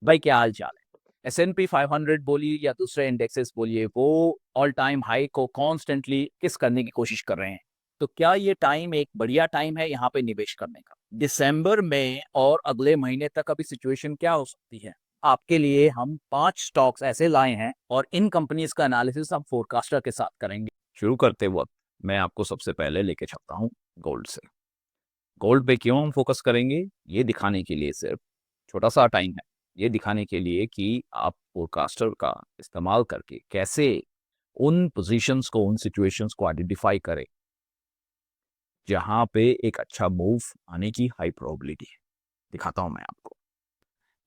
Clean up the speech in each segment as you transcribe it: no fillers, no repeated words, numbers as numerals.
भाई क्या हाल चाल है। S&P 500 बोलिए या दूसरे इंडेक्सेस बोलिए, वो ऑल टाइम हाई को कॉन्स्टेंटली किस करने की कोशिश कर रहे हैं। तो क्या ये टाइम एक बढ़िया टाइम है यहाँ पे निवेश करने का? दिसंबर में और अगले महीने तक अभी सिचुएशन क्या हो सकती है? आपके लिए हम 5 स्टॉक्स ऐसे लाए हैं और इन कंपनीज का एनालिसिस हम फोरकास्टर के साथ करेंगे। शुरू करते वक्त मैं आपको सबसे पहले लेके चलता हूँ गोल्ड से। गोल्ड पे क्यों हम फोकस करेंगे, ये दिखाने के लिए सिर्फ छोटा सा टाइम है। ये दिखाने के लिए कि आप फोरकास्टर का इस्तेमाल करके कैसे उन पोजीशंस को, उन सिचुएशंस को आइडेंटिफाई करें जहां पे एक अच्छा मूव आने की हाई प्रोबेबिलिटी है। दिखाता हूं मैं आपको।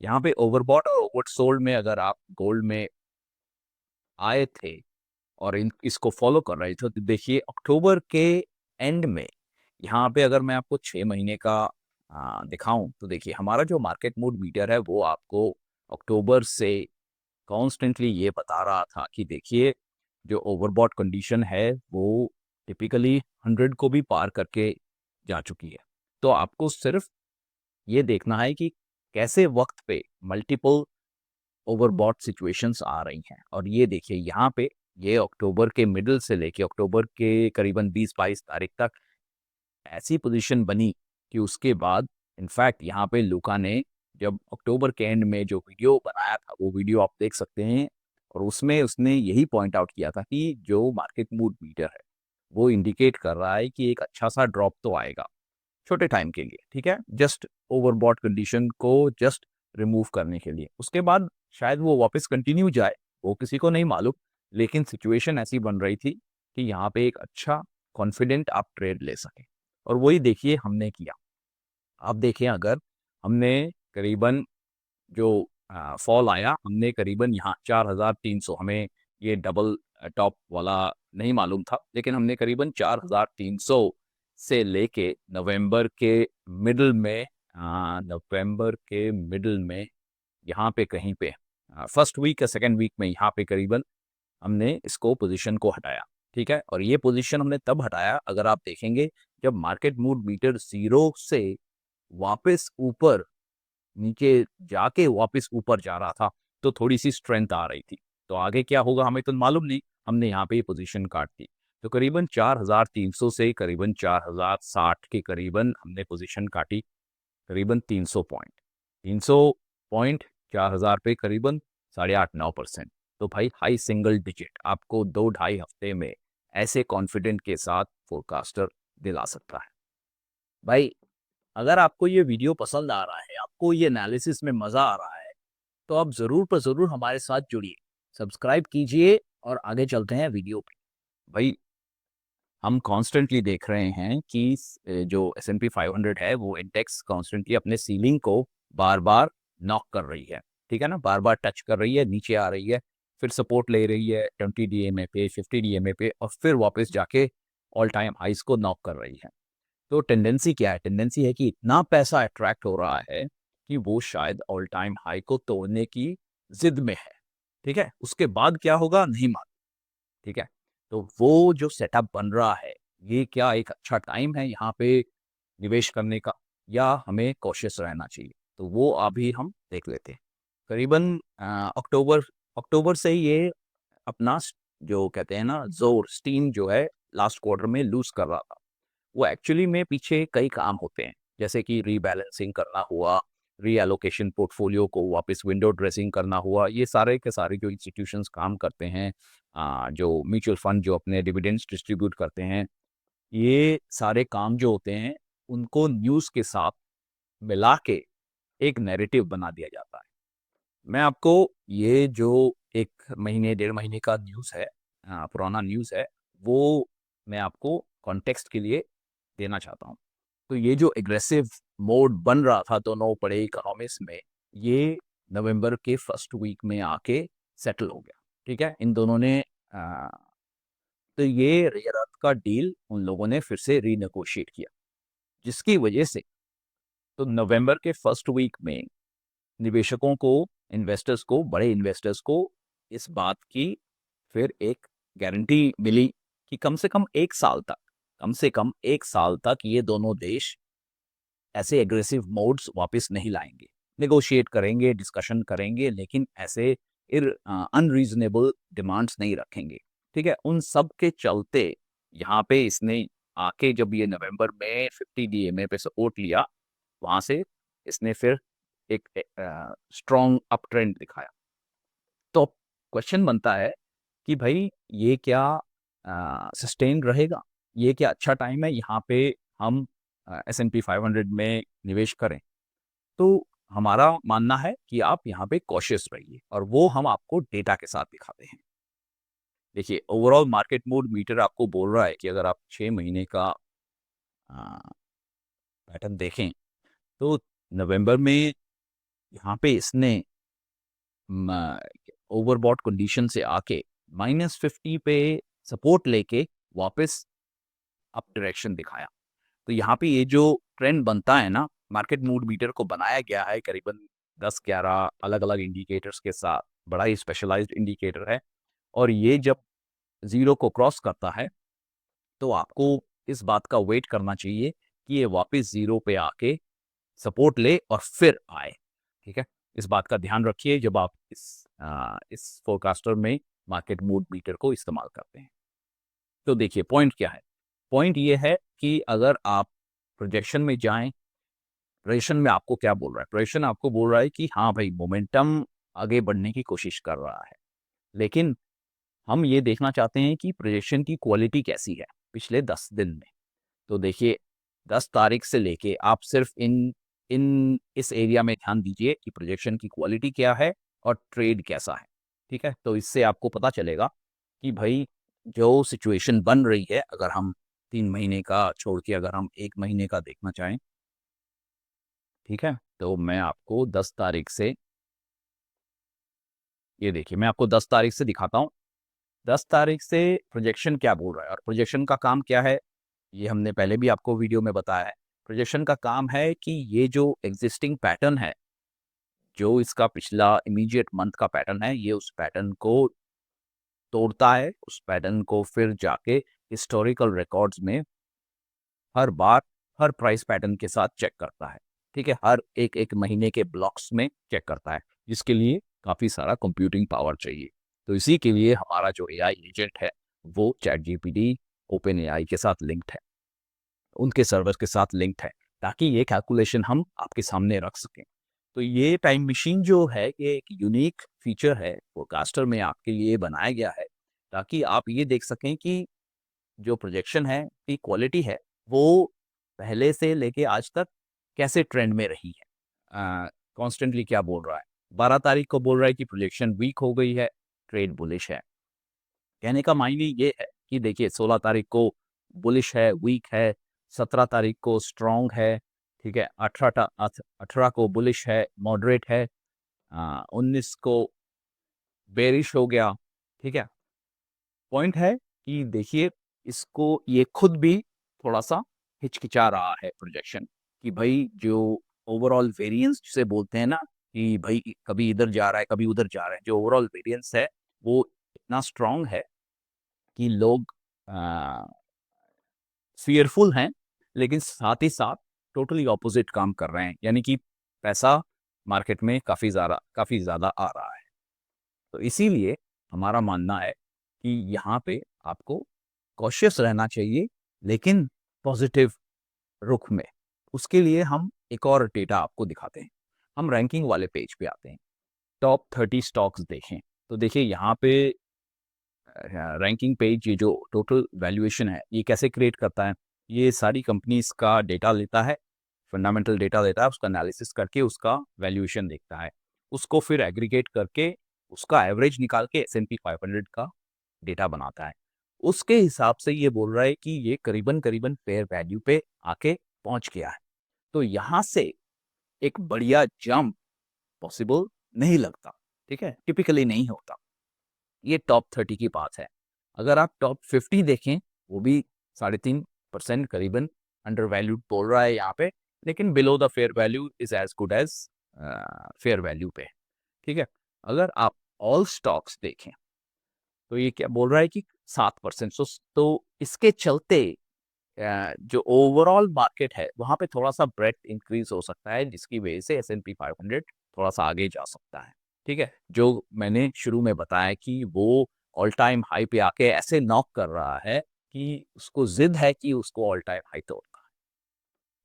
यहाँ पे ओवरबॉट और ओवरसोल्ड में अगर आप गोल्ड में आए थे और इसको फॉलो कर रहे थे, तो देखिए अक्टूबर के एंड में यहाँ पे अगर मैं आपको 6 महीने का दिखाऊं, तो देखिए हमारा जो मार्केट मूड मीटर है वो आपको अक्टूबर से कॉन्स्टेंटली ये बता रहा था कि देखिए जो ओवरबॉट कंडीशन है वो टिपिकली 100 को भी पार करके जा चुकी है। तो आपको सिर्फ ये देखना है कि कैसे वक्त पे मल्टीपल ओवरबॉट सिचुएशंस आ रही हैं। और ये देखिए यहाँ पे ये अक्टूबर के मिडिल से लेके अक्टूबर के करीबन 20-22 तारीख तक ऐसी पोजीशन बनी कि उसके बाद इनफैक्ट यहाँ पे लूका ने जब अक्टूबर के एंड में जो वीडियो बनाया था, वो वीडियो आप देख सकते हैं। और उसमें उसने यही पॉइंट आउट किया था कि जो मार्केट मूड मीटर है वो इंडिकेट कर रहा है कि एक अच्छा सा ड्रॉप तो आएगा छोटे टाइम के लिए, ठीक है, जस्ट ओवरबॉट कंडीशन को जस्ट रिमूव करने के लिए। उसके बाद शायद वो वापस कंटिन्यू जाए, वो किसी को नहीं मालूम। लेकिन सिचुएशन ऐसी बन रही थी कि यहाँ पे एक अच्छा कॉन्फिडेंट आप ट्रेड ले सके। और वही देखिए हमने किया। आप देखें, अगर हमने करीबन जो फॉल आया, हमने करीबन यहाँ 4,300, हमें ये डबल टॉप वाला नहीं मालूम था, लेकिन हमने करीबन 4,300 से लेके नवंबर के मिडल में यहाँ पे कहीं पे फर्स्ट वीक या सेकेंड वीक में यहाँ पे करीबन हमने इसको पोजीशन को हटाया। ठीक है, और ये पोजीशन हमने तब हटाया, अगर आप देखेंगे, जब मार्केट मूड मीटर जीरो से वापस ऊपर नीचे जाके वापस ऊपर जा रहा था, तो थोड़ी सी स्ट्रेंथ आ रही थी। तो आगे क्या होगा हमें तो मालूम नहीं, हमने यहाँ पे ये पोजीशन काट दी। तो करीबन 4,300 से करीबन 4,060 के करीबन हमने पोजीशन काटी। करीबन 300 पॉइंट, 300 पॉइंट, 4,000 पे करीबन 8.5-9%। तो भाई हाई सिंगल डिजिट आपको 2-2.5 हफ्ते में ऐसे कॉन्फिडेंट के साथ फोरकास्टर दिला सकता है। भाई अगर आपको ये वीडियो पसंद आ रहा है, आपको ये एनालिसिस में मज़ा आ रहा है, तो आप ज़रूर पर ज़रूर हमारे साथ जुड़िए, सब्सक्राइब कीजिए और आगे चलते हैं वीडियो पे। भाई हम कॉन्स्टेंटली देख रहे हैं कि जो S&P 500 है वो इंडेक्स कॉन्स्टेंटली अपने सीलिंग को बार बार नॉक कर रही है। ठीक है ना, बार बार टच कर रही है, नीचे आ रही है, फिर सपोर्ट ले रही है 20 DMA पे, 50 DMA पे, और फिर वापस जाके ऑल टाइम हाइस को नॉक कर रही है। तो टेंडेंसी क्या है? टेंडेंसी है कि इतना पैसा अट्रैक्ट हो रहा है कि वो शायद ऑल टाइम हाई को तोड़ने की जिद में है। ठीक है, उसके बाद क्या होगा नहीं मालूम। ठीक है, तो वो जो सेटअप बन रहा है, ये क्या एक अच्छा टाइम है यहाँ पे निवेश करने का, या हमें कॉशियस रहना चाहिए? तो वो अभी हम देख लेते हैं। करीबन अक्टूबर अक्टूबर से ही ये अपना जो कहते हैं ना जोर, स्टीम जो है लास्ट क्वार्टर में लूज कर रहा था। वो एक्चुअली में पीछे कई काम होते हैं, जैसे कि रीबैलेंसिंग करना हुआ, रीएलोकेशन पोर्टफोलियो को वापस विंडो ड्रेसिंग करना हुआ। ये सारे के सारे जो इंस्टीट्यूशंस काम करते हैं, जो म्यूचुअल फंड जो अपने डिविडेंड्स डिस्ट्रीब्यूट करते हैं, ये सारे काम जो होते हैं उनको न्यूज़ के साथ मिला के एक नैरेटिव बना दिया जाता है। मैं आपको ये जो 1 महीने 1.5 महीने का न्यूज़ है, पुराना न्यूज़ है, वो मैं आपको कॉन्टेक्स्ट के लिए देना चाहता हूँ। तो ये जो एग्रेसिव मोड बन रहा था दोनों बड़े इकोनॉमिक्स में, ये नवंबर के फर्स्ट वीक में आके सेटल हो गया। ठीक है, इन दोनों ने तो ये रेयर अर्थ का डील उन लोगों ने फिर से रीनेगोशिएट किया, जिसकी वजह से तो नवंबर के फर्स्ट वीक में निवेशकों को, इन्वेस्टर्स को, बड़े इन्वेस्टर्स को इस बात की फिर एक गारंटी मिली कि कम से कम 1 साल तक ये दोनों देश ऐसे एग्रेसिव मोड्स वापस नहीं लाएंगे। नेगोशिएट करेंगे, डिस्कशन करेंगे, लेकिन ऐसे अनरीजनेबल डिमांड्स नहीं रखेंगे। ठीक है, उन सब के चलते यहाँ पे इसने आके जब ये नवंबर में 50 डीएमए पे सपोर्ट लिया, वहां से इसने फिर एक स्ट्रॉन्ग अप ट्रेंड दिखाया। तो क्वेश्चन बनता है कि भाई ये क्या सस्टेन रहेगा? ये क्या अच्छा टाइम है यहाँ पे हम S&P 500 में निवेश करें? तो हमारा मानना है कि आप यहाँ पे कॉशियस रहिए, और वो हम आपको डेटा के साथ दिखाते हैं। देखिए, ओवरऑल मार्केट मूड मीटर आपको बोल रहा है कि अगर आप 6 महीने का पैटर्न देखें, तो नवंबर में यहाँ पे इसने ओवरबॉट कंडीशन से आके -50 पे सपोर्ट लेके वापस अप डायरेक्शन दिखाया। तो यहाँ पे ये जो ट्रेंड बनता है ना, मार्केट मूड मीटर को बनाया गया है करीबन 10-11 अलग-अलग इंडिकेटर्स के साथ, बड़ा ही स्पेशलाइज्ड इंडिकेटर है। और ये जब ज़ीरो को क्रॉस करता है, तो आपको इस बात का वेट करना चाहिए कि ये वापस ज़ीरो पे आके सपोर्ट ले और फिर आए। ठीक है? इस बात का ध्यान रखिए जब आप इस फोरकास्टर में मार्केट मूड मीटर को इस्तेमाल करते हैं। तो देखिए, पॉइंट क्या है? पॉइंट ये है कि अगर आप प्रोजेक्शन में जाएँ, प्रोजेक्शन में आपको क्या बोल रहा है? प्रोजेक्शन आपको बोल रहा है कि हाँ भाई, मोमेंटम आगे बढ़ने की कोशिश कर रहा है। लेकिन हम ये देखना चाहते हैं कि प्रोजेक्शन की क्वालिटी कैसी है पिछले 10 दिन में। तो देखिए, 10 तारीख से लेके आप सिर्फ इन इन इस एरिया में ध्यान दीजिए कि प्रोजेक्शन की क्वालिटी क्या है और ट्रेड कैसा है। ठीक है? तो इससे आपको पता चलेगा कि भाई जो सिचुएशन बन रही है, अगर हम 3 महीने का छोड़ के अगर हम 1 महीने का देखना चाहें, ठीक है? तो मैं आपको 10 तारीख से, ये देखिए मैं आपको 10 तारीख से दिखाता हूँ। 10 तारीख से प्रोजेक्शन क्या बोल रहा है और प्रोजेक्शन का काम क्या है, ये हमने पहले भी आपको वीडियो में बताया है। प्रोजेक्शन का काम है कि ये जो एग्जिस्टिंग पैटर्न है, जो इसका पिछला इमीडिएट मंथ का पैटर्न है, ये उस पैटर्न को तोड़ता है, उस पैटर्न को फिर जाके हिस्टोरिकल रिकॉर्ड्स में हर बार हर प्राइस पैटर्न के साथ चेक करता है। ठीक है? हर एक महीने के ब्लॉक्स में चेक करता है, जिसके लिए काफ़ी सारा कंप्यूटिंग पावर चाहिए। तो इसी के लिए हमारा जो एआई एजेंट है, वो चैट जीपीटी ओपन एआई के साथ लिंक्ड है, उनके सर्वर के साथ लिंक्ड है, ताकि ये कैलकुलेशन हम आपके सामने रख सकें। तो ये टाइम मशीन जो है, ये एक यूनिक फीचर है, फोरकास्टर में आपके लिए बनाया गया है, ताकि आप ये देख सकें कि जो प्रोजेक्शन है की क्वालिटी है, वो पहले से लेके आज तक कैसे ट्रेंड में रही है। कॉन्स्टेंटली क्या बोल रहा है? 12 तारीख को बोल रहा है कि प्रोजेक्शन वीक हो गई है, ट्रेड बुलिश है। कहने का मायने ये है कि देखिए, 16 तारीख को बुलिश है, वीक है, 17 तारीख को स्ट्रॉन्ग है, ठीक है, 18 को बुलिश है, मॉडरेट है, 19 को बेरिश हो गया। ठीक है? पॉइंट है कि देखिए, इसको ये खुद भी थोड़ा-सा हिचकिचा रहा है प्रोजेक्शन, कि भई जो ओवरऑल वेरिएंस जिसे बोलते हैं ना, कि भई कभी इधर जा रहा है, कभी उधर जा रहा है। जो ओवरऑल वेरिएंस है, वो इतना स्ट्रॉन्ग है कि लोग अ, फ़ियरफुल हैं, लेकिन साथ ही साथ टोटली ऑपोज़िट काम कर रहे हैं। यानी कि पैसा मार्केट में काफ़ी ज़्यादा आ रहा है। तो इसीलिए हमारा मानना है कि यहाँ पे आपको कॉशियस रहना चाहिए, लेकिन पॉजिटिव रुख में। उसके लिए हम एक और डेटा आपको दिखाते हैं। हम रैंकिंग वाले पेज पे आते हैं। टॉप 30 स्टॉक्स देखें, तो देखिए यहाँ पे रैंकिंग पेज, ये जो टोटल वैल्यूएशन है, ये कैसे क्रिएट करता है? ये सारी कंपनीज का डेटा लेता है, फंडामेंटल डेटा लेता है, उसका एनालिसिस करके उसका वैल्यूएशन देखता है। उसको फिर एग्रीगेट करके उसका एवरेज निकाल के S&P 500 का डेटा बनाता है। उसके हिसाब से ये बोल रहा है कि ये करीबन-करीबन फेयर वैल्यू पे आके पहुँच गया है। तो यहाँ से एक बढ़िया जंप पॉसिबल नहीं लगता, ठीक है? टिपिकली नहीं होता। ये टॉप 30 की बात है। अगर आप टॉप 50 देखें, वो भी 3.5% करीबन अंडर वैल्यूड बोल रहा है यहाँ पे, लेकिन below the fair value is as good as fair value पे, ठीक है? अगर आप ऑल स्टॉक्स देखें, तो ये क्या बोल रहा है कि 7%। तो इसके चलते जो ओवरऑल मार्केट है वहाँ पे थोड़ा-सा ब्रेडथ इंक्रीज़ हो सकता है, जिसकी वजह से एस-एंड-पी 500 थोड़ा-सा आगे जा सकता है, ठीक है? जो मैंने शुरू में बताया कि वो ऑल टाइम हाई पे आके ऐसे नॉक कर रहा है कि उसको ज़िद है कि उसको ऑल टाइम हाई तोड़ना है।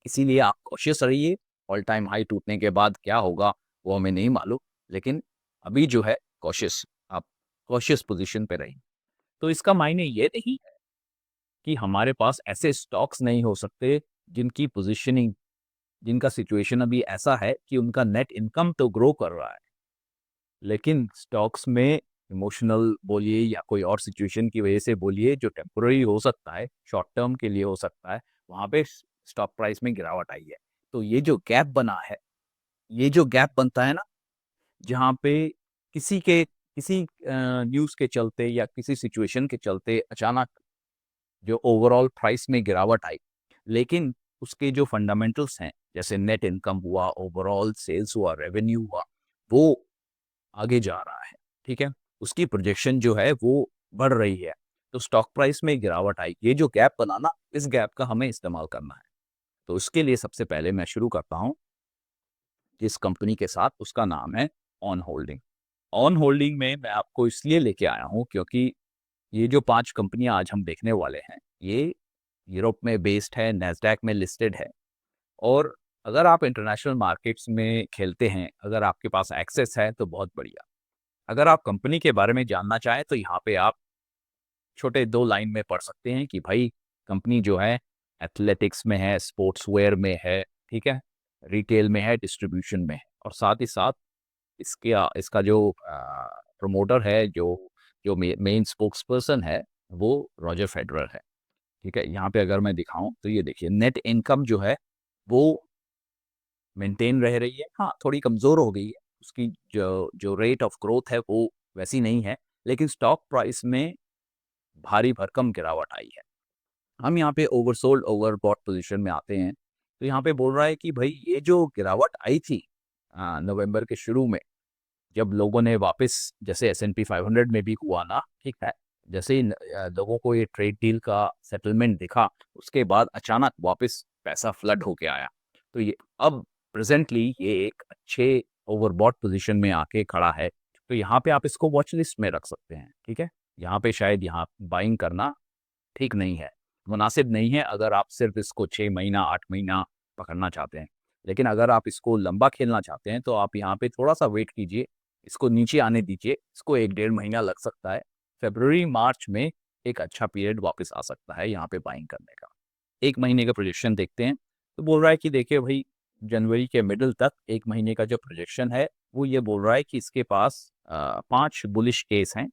इसीलिए आप कॉशियस रहिए, ऑल टाइम हाई टूटने के बाद क्या होगा, वो हमें नहीं मालूम, लेकिन अभी जो है कॉशियस, आप कॉशियस पोज़ीशन पे रहिए। तो इसका मायने ये नहीं कि हमारे पास ऐसे स्टॉक्स नहीं हो सकते जिनकी पोजीशनिंग, जिनका सिचुएशन अभी ऐसा है कि उनका नेट इनकम तो ग्रो कर रहा है, लेकिन स्टॉक्स में इमोशनल बोलिए या कोई और सिचुएशन की वजह से बोलिए जो टेम्पररी हो सकता है, शॉर्ट टर्म के लिए हो सकता है, वहाँ पे स्टॉक प्राइस में गिरावट आई है। तो ये जो गैप बना है, ये जो गैप बनता है ना, जहाँ पे किसी न्यूज़ के चलते या किसी सिचुएशन के चलते अचानक जो ओवरऑल प्राइस में गिरावट आई, लेकिन उसके जो फंडामेंटल्स हैं, जैसे नेट इनकम हुआ, ओवरऑल सेल्स हुआ, रेवेन्यू हुआ, वो आगे जा रहा है, ठीक है? उसकी प्रोजेक्शन जो है वो बढ़ रही है, तो स्टॉक प्राइस में गिरावट आई। ये जो गैप बना ना, इस गैप का हमें इस्तेमाल करना है। तो इसके लिए सबसे पहले मैं शुरू करता हूँ जिस कंपनी के साथ, उसका नाम है ऑन होल्डिंग। ऑन होल्डिंग में मैं आपको इसलिए लेके आया हूँ क्योंकि ये जो 5 कंपनियाँ आज हम देखने वाले हैं, ये यूरोप में बेस्ड है, नैस्डैक में लिस्टेड है और अगर आप इंटरनेशनल मार्केट्स में खेलते हैं, अगर आपके पास एक्सेस है तो बहुत बढ़िया। अगर आप कंपनी के बारे में जानना चाहें तो यहाँ पे आप छोटे 2 लाइन में पढ़ सकते हैं कि भाई कंपनी जो है एथलेटिक्स में है, स्पोर्ट्स वेयर में है, ठीक है? रिटेल में है, डिस्ट्रीब्यूशन में है और साथ ही साथ इसका जो प्रमोटर है, जो जो मेन स्पोक्सपर्सन है, वो रॉजर फेडरर है। ठीक है? यहाँ पे अगर मैं दिखाऊँ तो ये देखिए नेट इनकम जो है वो मेंटेन रह रही है। हाँ, थोड़ी कमज़ोर हो गई है। उसकी जो जो रेट ऑफ ग्रोथ है वो वैसी नहीं है, लेकिन स्टॉक प्राइस में भारी भरकम गिरावट आई है। हम यहाँ पे ओवरसोल्ड ओवरबॉट पोज़ीशन में आते हैं। तो यहाँ पे बोल रहा है कि भई ये जो गिरावट आई थी नवंबर के शुरू में, जब लोगों ने वापस जैसे एस-एंड-पी 500 में भी हुआ ना, ठीक है? जैसे ही लोगों को ये ट्रेड डील का सेटलमेंट दिखा, उसके बाद अचानक वापस पैसा फ्लड होके आया। तो ये अब प्रेज़ेंटली ये एक अच्छे ओवरबॉट पोज़ीशन में आके खड़ा है। तो यहाँ पे आप इसको वॉच लिस्ट में रख सकते हैं, ठीक है? यहाँ पे शायद यहाँ बाइंग करना ठीक नहीं है, मुनासिब नहीं है अगर आप सिर्फ़ इसको 6 महीना, 8 महीना पकड़ना चाहते हैं। लेकिन अगर आप इसको लंबा खेलना चाहते हैं, तो आप यहाँ पे थोड़ा-सा वेट कीजिए, इसको नीचे आने दीजिए, इसको 1 डेढ़ महीना लग सकता है। फ़रवरी, मार्च में एक अच्छा पीरियड वापस आ सकता है यहाँ पे बाइंग करने का। 1 महीने का प्रोजेक्शन देखते हैं, तो बोल रहा है कि देखिए भई, जनवरी के मिडल तक 1 महीने का जो प्रोजेक्शन है, वो ये बोल रहा है कि इसके पास 5 बुलिश केस हैं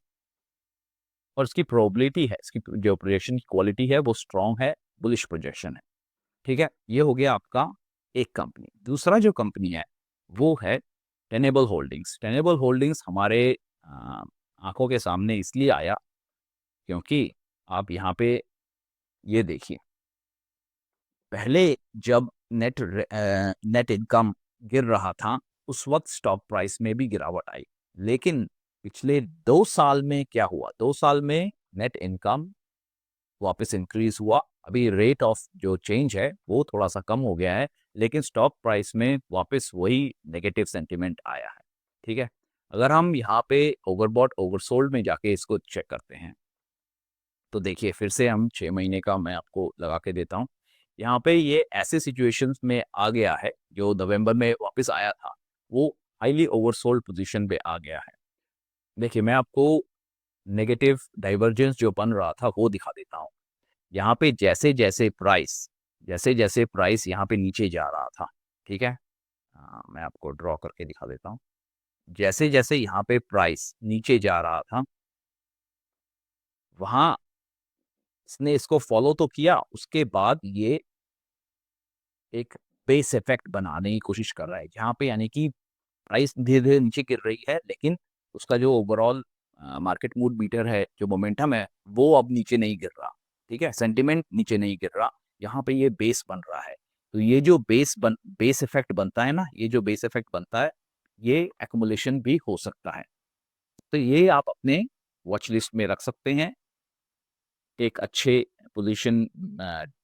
और इसकी प्रोबेबिलिटी है, इसकी जो प्रोजेक्शन की क्वालिटी है वो स्ट्रॉन्ग है, बुलिश प्रोजेक्शन है, ठीक है? ये हो गया आपका एक कंपनी। दूसरा जो कंपनी है, वो है टेनेबल होल्डिंग्स। टेनेबल होल्डिंग्स हमारे आँखों के सामने इसलिए आया क्योंकि आप यहाँ पे ये देखिए, पहले जब नेट इनकम गिर रहा था, उस वक़्त स्टॉक प्राइस में भी गिरावट आई। लेकिन पिछले 2 साल में क्या हुआ? 2 साल में नेट इनकम वापस इंक्रीज़ हुआ। अभी रेट ऑफ जो चेंज है, वो थोड़ा-सा कम हो गया है, लेकिन स्टॉक प्राइस में वापस वही नेगेटिव सेंटिमेंट आया है, ठीक है? अगर हम यहाँ पे ओवरबॉट, ओवरसोल्ड में जाके इसको चेक करते हैं, तो देखिए फिर से हम 6 महीने का मैं आपको लगा के देता हूँ। यहाँ पे ये ऐसे सिचुएशंस में आ गया है, जो नवंबर में वापस आया था, वो हाइली ओवरसोल्ड पोज़ीशन पे आ गया है। देखिए, मैं आपको नेगेटिव डाइवर्जेंस जो बन रहा था, वो दिखा देता हूँ। यहाँ पे जैसे-जैसे प्राइस यहाँ पे नीचे जा रहा था, ठीक है? मैं आपको ड्रॉ करके दिखा देता हूँ। जैसे-जैसे यहाँ पे प्राइस नीचे जा रहा था, वहाँ इसने इसको फ़ॉलो तो किया, उसके बाद ये एक बेस इफ़ेक्ट बनाने की कोशिश कर रहा है, जहाँ पे यानी कि प्राइस धीरे-धीरे नीचे गिर रही है, लेकिन उसका जो ओवरऑल मार्केट मूड मीटर है, जो मोमेंटम है, वो अब नीचे नहीं गिर रहा, ठीक है? सेंटिमेंट नीचे नहीं गिर रहा, यहाँ पे ये बेस बन रहा है। तो ये जो बेस इफ़ेक्ट बनता है ना, ये जो बेस इफ़ेक्ट बनता है, ये एक्युमुलेशन भी हो सकता है। तो ये आप अपने वॉच लिस्ट में रख सकते हैं, एक अच्छे पोजीशन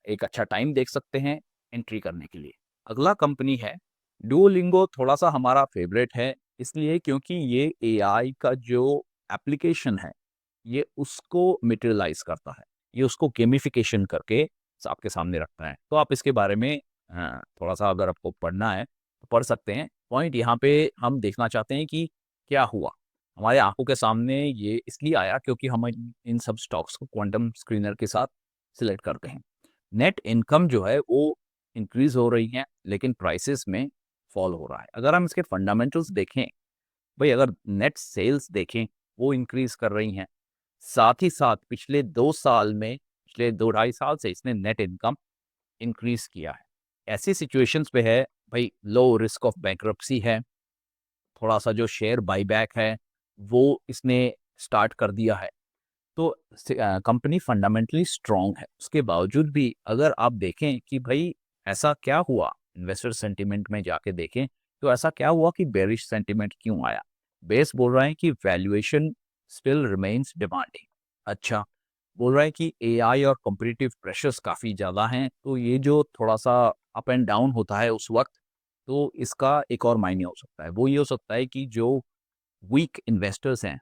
एक अच्छा टाइम देख सकते हैं एंट्री करने के लिए। अगला कंपनी है डुओलिंगो। थोड़ा सा हमारा फेवरेट है इसलिए क्योंकि ये एआई का जो एप्लीकेशन है ये उसको मटेरियलाइज करता है, ये उसको गेमिफिकेशन करके आपके सामने रखता है। तो आप इसके बारे में थोड़ा सा अगर आपको पढ़ना है तो पढ़ सकते हैं। पॉइंट यहाँ पे हम देखना चाहते हैं कि क्या हुआ हमारे आंखों के सामने। ये इसलिए आया क्योंकि हम इन सब स्टॉक्स को क्वांटम स्क्रीनर के साथ सिलेक्ट करते हैं। नेट इनकम जो है वो इंक्रीज हो रही है लेकिन प्राइसेस में फॉल हो रहा है। अगर हम इसके फंडामेंटल्स देखें भाई, अगर नेट सेल्स देखें वो इंक्रीज कर रही हैं, साथ ही साथ पिछले 2 साल में, पिछले 2 ढाई साल से इसने नेट इनकम इंक्रीज किया है। ऐसी सिचुएशंस पे है भाई, लो रिस्क ऑफ बैंक्रप्सी है, थोड़ा सा जो शेयर बाईबैक है वो इसने स्टार्ट कर दिया है। तो कंपनी फंडामेंटली स्ट्रांग है। उसके बावजूद भी अगर आप देखें कि भाई ऐसा क्या हुआ, इन्वेस्टर सेंटिमेंट में जाके देखें तो ऐसा क्या हुआ कि बेरिश सेंटिमेंट क्यों आया। बेस बोल रहा है कि वैल्यूएशन स्टिल रिमेन्स डिमांडिंग। अच्छा, बोल रहा है कि एआई और कॉम्पिटिटिव प्रेशर्स काफ़ी ज़्यादा हैं, तो ये जो थोड़ा सा अप एंड डाउन होता है उस वक्त, तो इसका एक और मायने हो सकता है। वो ये हो सकता है कि जो वीक इन्वेस्टर्स हैं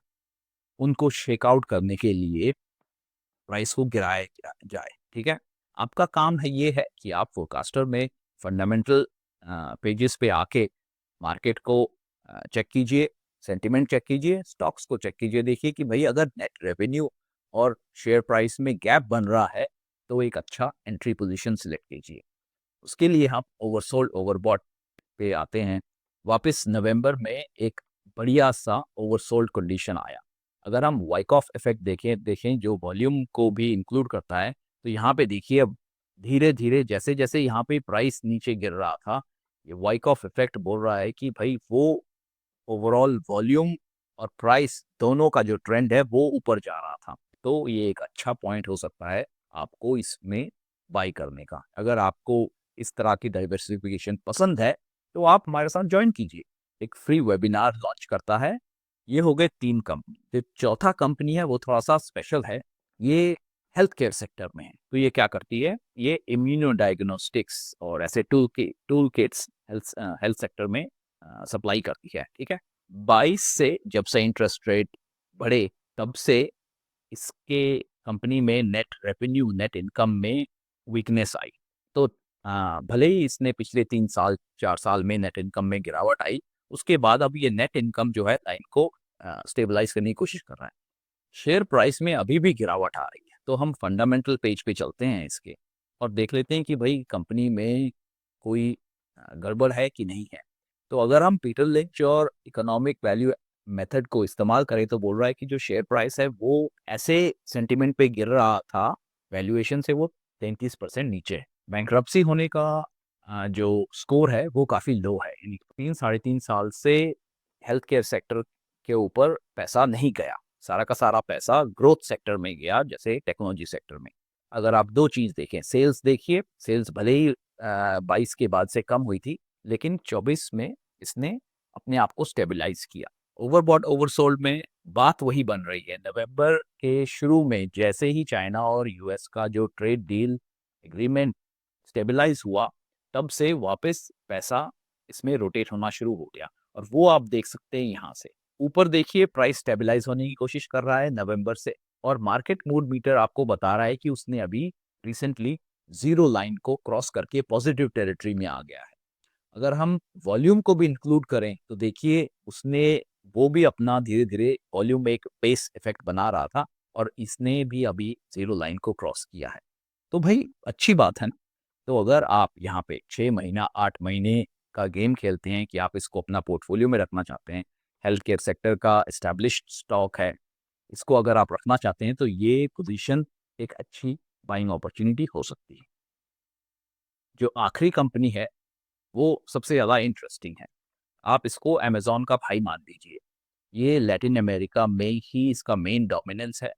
उनको शेक आउट करने के लिए प्राइस को गिराया जाए। ठीक है, आपका काम है ये है कि आप फोरकास्टर में फंडामेंटल पेजेस पे आके मार्केट को चेक कीजिए, सेंटिमेंट चेक कीजिए, स्टॉक्स को चेक कीजिए। देखिए कि भाई अगर नेट रेवेन्यू और शेयर प्राइस में गैप बन रहा है तो एक अच्छा एंट्री पोजीशन सिलेक्ट कीजिए। उसके लिए हम ओवरसोल्ड ओवरबॉट पे आते हैं। वापस नवंबर में एक बढ़िया सा ओवरसोल्ड कंडीशन आया। अगर हम वाइकॉफ इफेक्ट देखें जो वॉल्यूम को भी इंक्लूड करता है, तो यहाँ पे देखिए अब धीरे धीरे जैसे जैसे यहाँ पे प्राइस नीचे गिर रहा था, ये वाइकॉफ इफेक्ट बोल रहा है कि भाई वो ओवरऑल वॉल्यूम और प्राइस दोनों का जो ट्रेंड है वो ऊपर जा रहा था। तो ये एक अच्छा पॉइंट हो सकता है आपको इसमें बाई करने का। अगर आपको इस तरह की डाइवर्सिफिकेशन पसंद है तो आप हमारे साथ ज्वाइन कीजिए। एक फ्री वेबिनार लॉन्च करता है। ये हो गए 3 कंपनी। जो चौथा कंपनी है वो थोड़ा सा स्पेशल है। ये हेल्थ केयर सेक्टर में है। तो ये क्या करती है, ये इम्यूनो डायग्नोस्टिक्स और ऐसे टूल किट्स हेल्थ सेक्टर में सप्लाई करती है। ठीक है, 22 से जब से इंटरेस्ट रेट बढ़े तब से इसके कंपनी में नेट रेवेन्यू, नेट इनकम में वीकनेस आई। तो भले ही इसने पिछले 3 साल 4 साल में नेट इनकम में गिरावट आई, उसके बाद अब ये नेट इनकम जो है लाइन को स्टेबलाइज करने की कोशिश कर रहा है। शेयर प्राइस में अभी भी गिरावट आ रही है। तो हम फंडामेंटल पेज पे चलते हैं इसके और देख लेते हैं कि भाई कंपनी में कोई गड़बड़ है कि नहीं है। तो अगर हम पीटर लिंच और इकोनॉमिक वैल्यू मेथड को इस्तेमाल करें तो बोल रहा है कि जो शेयर प्राइस है वो ऐसे सेंटिमेंट पे गिर रहा था, वैल्यूएशन से वो 33% नीचे है। बैंक्रप्सी होने का जो स्कोर है वो काफ़ी लो है, यानी 3 साढ़े 3 साल से हेल्थ केयर सेक्टर के ऊपर पैसा नहीं गया। सारा का सारा पैसा ग्रोथ सेक्टर में गया, जैसे टेक्नोलॉजी सेक्टर में। अगर आप दो चीज़ देखें, सेल्स देखिए, सेल्स भले ही 22 के बाद से कम हुई थी लेकिन 24 में इसने अपने आप को स्टेबलाइज किया। ओवरबॉट ओवरसोल्ड में बात वही बन रही है। नवंबर के शुरू में जैसे ही चाइना और यूएस का जो ट्रेड डील एग्रीमेंट स्टेबलाइज हुआ, तब से वापस पैसा इसमें रोटेट होना शुरू हो गया और वो आप देख सकते हैं यहाँ से। ऊपर देखिए प्राइस स्टेबलाइज होने की कोशिश कर रहा है नवंबर से, और मार्केट मूड मीटर आपको बता रहा है कि उसने अभी रिसेंटली जीरो लाइन को क्रॉस करके पॉजिटिव टेरिटरी में आ गया है। अगर हम वॉल्यूम को भी इंक्लूड करें तो देखिए उसने वो भी अपना धीरे धीरे वॉल्यूम में एक बेस इफेक्ट बना रहा था और इसने भी अभी जीरो लाइन को क्रॉस किया है। तो भाई अच्छी बात है ना। तो अगर आप यहाँ पे 6 महीना 8 महीने का गेम खेलते हैं कि आप इसको अपना पोर्टफोलियो में रखना चाहते हैं, हेल्थ केयर सेक्टर का एस्टैब्लिश्ड स्टॉक है, इसको अगर आप रखना चाहते हैं तो ये पोजीशन एक अच्छी बाइंग अपॉर्चुनिटी हो सकती है। जो आखिरी कंपनी है वो सबसे ज़्यादा इंटरेस्टिंग है। आप इसको अमेज़न का भाई मान लीजिए। ये लैटिन अमेरिका में ही इसका मेन डोमिनेंस है।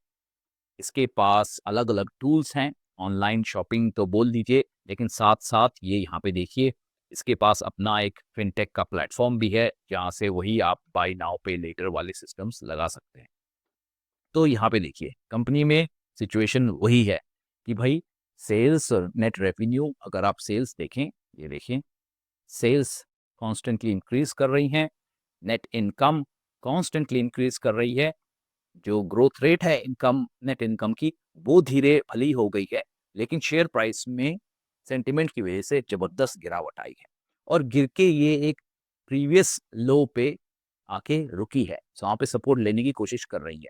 इसके पास अलग-अलग टूल्स हैं, ऑनलाइन शॉपिंग तो बोल दीजिए, लेकिन साथ-साथ ये यहाँ पे देखिए, इसके पास अपना एक फिनटेक का प्लेटफ़ॉर्म भी है, जहाँ से वही आप बाय नाउ पे लेटर वाले सिस्टम्स लगा सकते हैं। तो यहाँ पे देखिए, कंपनी में सिचुएशन वही है कि भाई सेल्स और नेट रेवेन्यू, अगर आप सेल्स देखें, ये देखें, सेल्स कॉन्स्टेंटली इंक्रीज कर रही हैं, नेट इनकम कॉन्स्टेंटली इंक्रीज कर रही है, जो ग्रोथ रेट है इनकम, नेट इनकम की, वो धीरे भली हो गई है, लेकिन शेयर प्राइस में सेंटिमेंट की वजह से जबरदस्त गिरावट आई है और गिर के ये एक प्रीवियस लो पे आके रुकी है। सो वहाँ पे सपोर्ट लेने की कोशिश कर रही है।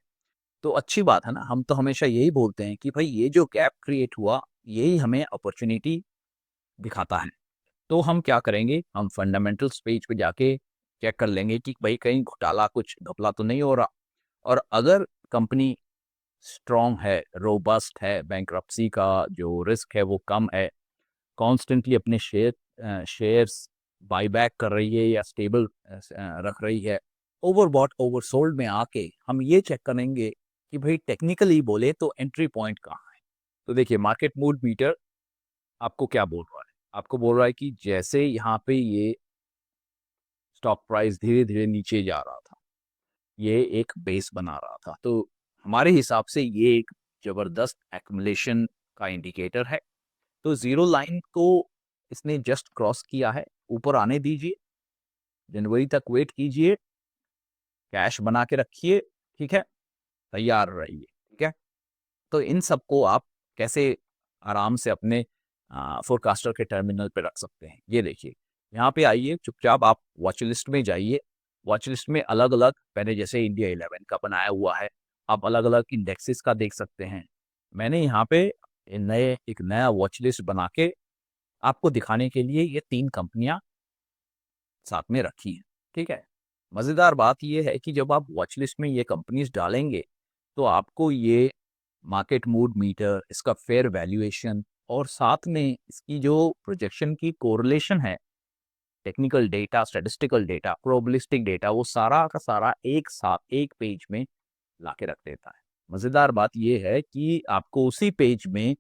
तो अच्छी बात है ना, हम तो हमेशा यही बोलते हैं कि भाई ये जो गैप क्रिएट हुआ, यही हमें अपॉर्चुनिटी दिखाता है। तो हम क्या करेंगे, हम फंडामेंटल्स पेज पे जाके चेक कर लेंगे कि भाई कहीं घोटाला कुछ घपला तो नहीं हो रहा, और अगर कंपनी स्ट्रॉन्ग है, रोबस्ट है, बैंक्रप्सी का जो रिस्क है वो कम है, कॉन्स्टेंटली अपने शेयर्स बायबैक कर रही है या स्टेबल रख रही है, ओवरबॉट ओवरसोल्ड में आके हम ये चेक करेंगे कि भाई टेक्निकली बोले तो एंट्री पॉइंट कहाँ है। तो देखिए, मार्केट मूड मीटर आपको क्या बोल रहा है, आपको बोल रहा है कि जैसे यहाँ पे ये स्टॉक प्राइस धीरे धीरे नीचे जा रहा था, ये एक बेस बना रहा था, तो हमारे हिसाब से ये एक जबरदस्त एक्युमुलेशन का इंडिकेटर है। तो जीरो लाइन को इसने जस्ट क्रॉस किया है, ऊपर आने दीजिए, जनवरी तक वेट कीजिए, कैश बना के रखिए, ठीक है, तैयार रहिए, ठीक है। तो इन सबको आप कैसे आराम से अपने फोरकास्टर के टर्मिनल पे रख सकते हैं, ये देखिए, यहाँ पे आइए, चुपचाप आप वॉच लिस्ट में जाइए। वॉच लिस्ट में अलग अलग, पहले जैसे इंडिया 11 का बनाया हुआ है, आप अलग अलग इंडेक्सेस का देख सकते हैं। मैंने यहाँ पे एक नया वॉच लिस्ट बना के आपको दिखाने के लिए ये 3 कंपनियां साथ में रखी हैं, ठीक है। मज़ेदार बात ये है कि जब आप वॉच लिस्ट में ये कंपनीज डालेंगे, तो आपको ये मार्केट मूड मीटर, इसका फेयर वैल्यूएशन और साथ में इसकी जो प्रोजेक्शन की कोरिलेशन है, technical data, statistical data, probabilistic data, वो सारा का सारा एक साथ एक पेज में लाके रख देता है। मज़ेदार बात ये है कि आपको उसी पेज में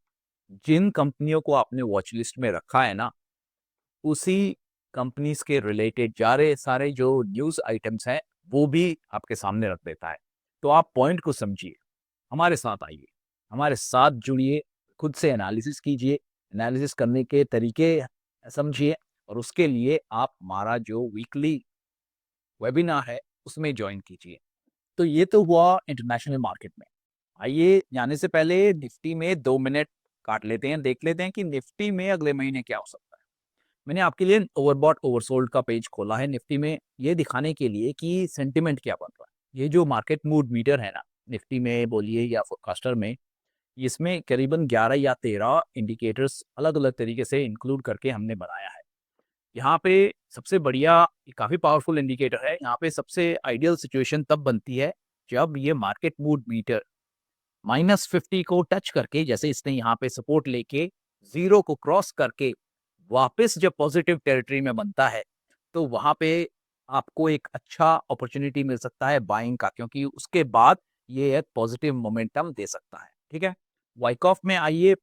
जिन कंपनियों को आपने वॉच लिस्ट में रखा है ना, उसी कंपनीज के रिलेटेड सारे सारे जो न्यूज़ आइटम्स हैं, वो भी आपके सामने रख देता है। तो आप पॉइंट को समझिए, हमारे साथ आइए, हमारे साथ जुड़िए, खुद से एनालिसिस कीजिए, एनालिसिस करने के तरीके समझिए, और उसके लिए आप हमारा जो वीकली वेबिनार है, उसमें जॉइन कीजिए। तो ये तो हुआ इंटरनेशनल मार्केट में। आइए, जाने से पहले निफ्टी में 2 मिनट काट लेते हैं, देख लेते हैं कि निफ्टी में अगले महीने क्या हो सकता है। मैंने आपके लिए ओवरबॉट ओवरसोल्ड का पेज खोला है निफ्टी में, ये दिखाने के लिए कि सेंटिमेंट क्या बन रहा है। ये जो मार्केट मूड मीटर है ना, निफ्टी में बोलिए या फोरकास्टर में, इसमें करीबन 11 या 13 इंडिकेटर्स अलग अलग तरीके से इंक्लूड करके हमने बनाया है। यहाँ पे सबसे बढ़िया, ये काफ़ी पावरफुल इंडिकेटर है। यहाँ पे सबसे आइडियल सिचुएशन तब बनती है जब ये मार्केट मूड मीटर -50 को टच करके, जैसे इसने यहाँ पे सपोर्ट लेके जीरो को क्रॉस करके वापस जब पॉजिटिव टेरिटरी में बनता है, तो वहाँ पे आपको एक अच्छा अपॉर्चुनिटी मिल सकता है बाइंग का, क्योंकि उसके बाद ये एक पॉजिटिव मोमेंटम दे सकता है, ठीक है। वाइकॉफ में आइए,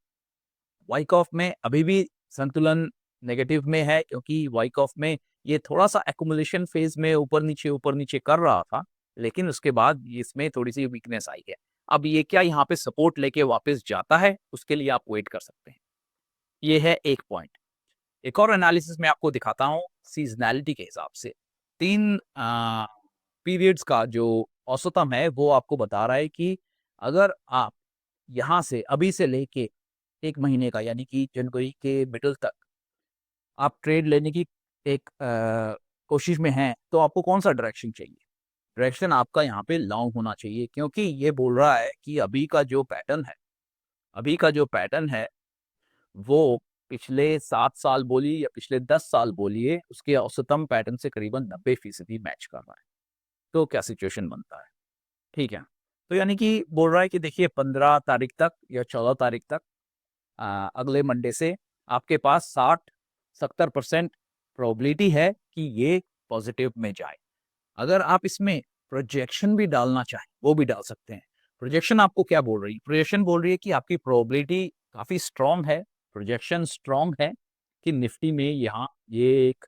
वाइकॉफ में अभी भी संतुलन नेगेटिव में है, क्योंकि वाइकॉफ में ये थोड़ा-सा एक्युमुलेशन फेज़ में ऊपर नीचे कर रहा था, लेकिन उसके बाद इसमें थोड़ी-सी वीकनेस आई है। अब ये क्या यहाँ पे सपोर्ट लेके वापस जाता है, उसके लिए आप वेट कर सकते हैं। ये है एक पॉइंट। एक और एनालिसिस मैं आपको दिखाता हूँ सीज़नैलिटी के हिसाब से। 3 पीरियड्स का जो औसतम है, वो आपको बता रहा है कि अगर आप यहाँ से अभी से लेके 1 महीने का, यानी कि जनवरी के मिडल तक आप ट्रेड लेने की एक कोशिश में हैं, तो आपको कौन-सा डायरेक्शन चाहिए? डायरेक्शन आपका यहाँ पे लॉन्ग होना चाहिए, क्योंकि ये बोल रहा है कि अभी का जो पैटर्न है, वो पिछले 7 साल बोलिए या पिछले 10 साल बोलिए, उसके औसतम पैटर्न से करीबन 90% मैच कर रहा है। तो क्या सिचुएशन बनता है? ठीक है। तो यानी कि बोल रहा है कि देखिए 15 तारीख तक या 14 तारीख तक, अगले मंडे से आपके पास 60-70% प्रोबेबिलिटी है कि ये पॉजिटिव में जाए। अगर आप इसमें प्रोजेक्शन भी डालना चाहें, वो भी डाल सकते हैं। प्रोजेक्शन आपको क्या बोल रही है? प्रोजेक्शन बोल रही है कि आपकी प्रोबेबिलिटी काफ़ी स्ट्रॉन्ग है, प्रोजेक्शन स्ट्रॉन्ग है कि निफ्टी में यहाँ ये एक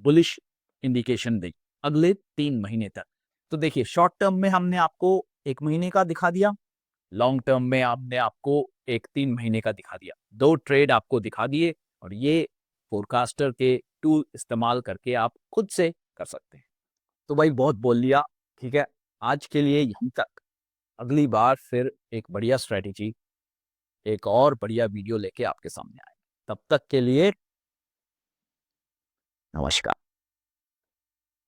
बुलिश इंडिकेशन देगी अगले 3 महीने तक। तो देखिए, शॉर्ट टर्म में हमने आपको 1 महीने का दिखा दिया, लॉन्ग टर्म में हमने आपको एक 3 महीने का दिखा दिया, 2 ट्रेड आपको दिखा दिए और ये फोरकास्टर के टूल इस्तेमाल करके आप खुद से कर सकते हैं। तो भाई बहुत बोल लिया, ठीक है? आज के लिए यहीं तक। अगली बार फिर एक बढ़िया स्ट्रैटेजी, एक और बढ़िया वीडियो लेके आपके सामने आएँ। तब तक के लिए नमस्कार।